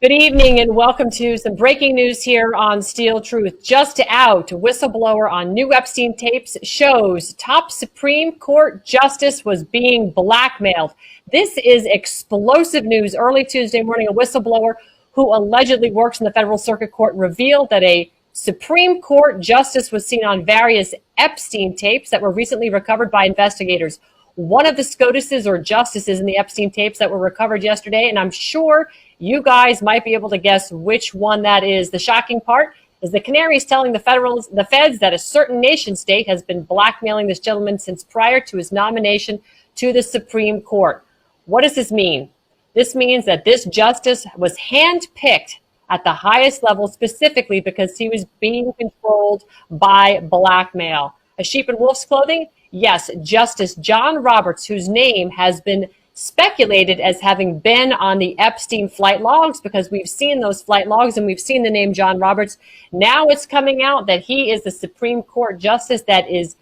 Good evening and welcome to some breaking news here on Steel Truth. Just out, whistleblower on new Epstein tapes shows top Supreme Court justice was being blackmailed. This is explosive news. Early Tuesday morning, a whistleblower who allegedly works in the Federal Circuit Court revealed that a Supreme Court justice was seen on various Epstein tapes that were recently recovered by investigators. One of the SCOTUSes or justices in the Epstein tapes that were recovered yesterday, and I'm sure you guys might be able to guess which one that is. The shocking part is the Canaries telling the feds that a certain nation state has been blackmailing this gentleman since prior to his nomination to the Supreme Court. What does this mean? This means that this justice was handpicked at the highest level specifically because he was being controlled by blackmail. A sheep in wolf's clothing? Yes, Justice John Roberts, whose name has been speculated as having been on the Epstein flight logs, because we've seen those flight logs and we've seen the name John Roberts. Now it's coming out that he is the Supreme Court justice that is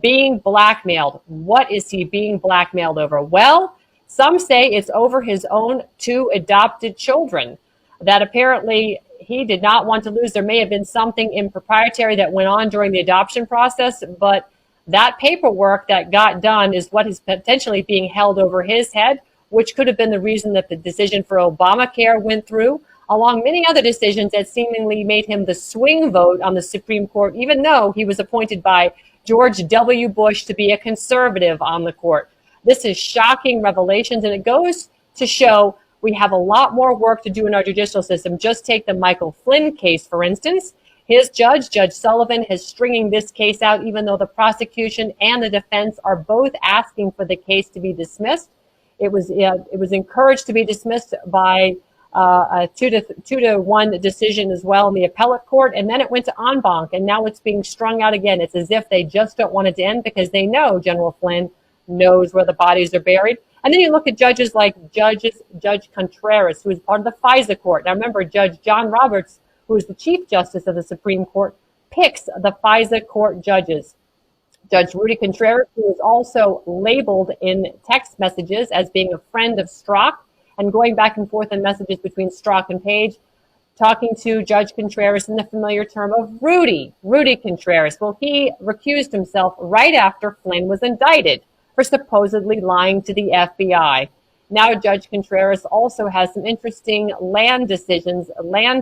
being blackmailed. What is he being blackmailed over? Well, some say it's over his own two adopted children that apparently he did not want to lose. There may have been something improprietary that went on during the adoption process, but that paperwork that got done is what is potentially being held over his head, which could have been the reason that the decision for Obamacare went through, along many other decisions that seemingly made him the swing vote on the Supreme Court, even though he was appointed by George W. Bush to be a conservative on the court. This is shocking revelations, and it goes to show we have a lot more work to do in our judicial system. Just take the Michael Flynn case, for instance. His judge, Judge Sullivan, is stringing this case out, even though the prosecution and the defense are both asking for the case to be dismissed. It was encouraged to be dismissed by a 2-1 decision as well in the appellate court, and then it went to en banc, and now it's being strung out again. It's as if they just don't want it to end because they know General Flynn knows where the bodies are buried. And then you look at judges like Judge Contreras, who is part of the FISA court. Now remember, Judge John Roberts, who is the Chief Justice of the Supreme Court, picks the FISA court judges. Judge Rudy Contreras, who is also labeled in text messages as being a friend of Strzok and going back and forth in messages between Strzok and Page, talking to Judge Contreras in the familiar term of Rudy Contreras. Well, he recused himself right after Flynn was indicted for supposedly lying to the FBI. Now, Judge Contreras also has some interesting land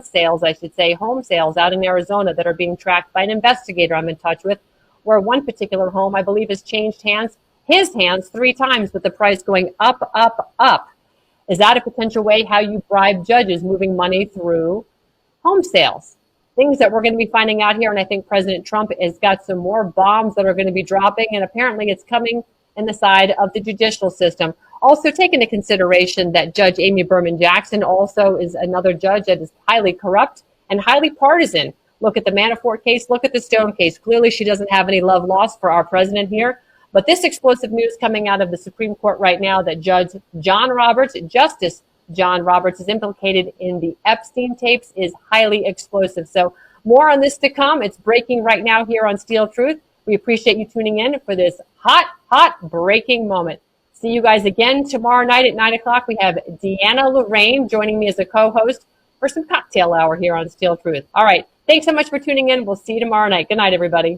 sales, I should say, home sales out in Arizona that are being tracked by an investigator I'm in touch with, where one particular home, I believe, has changed his hands 3 times, with the price going up, up, up. Is that a potential way how you bribe judges moving money through home sales? Things that we're going to be finding out here, and I think President Trump has got some more bombs that are going to be dropping, and apparently it's coming in the side of the judicial system. Also, take into consideration that Judge Amy Berman Jackson also is another judge that is highly corrupt and highly partisan. Look at the Manafort case, look at the Stone case. Clearly, she doesn't have any love lost for our president here. But this explosive news coming out of the Supreme Court right now that Justice John Roberts is implicated in the Epstein tapes is highly explosive. So more on this to come. It's breaking right now here on Steel Truth. We appreciate you tuning in for this hot breaking moment. See you guys again tomorrow night at 9 o'clock. We have Deanna Lorraine joining me as a co-host for some cocktail hour here on Steel Truth. All right. Thanks so much for tuning in. We'll see you tomorrow night. Good night, everybody.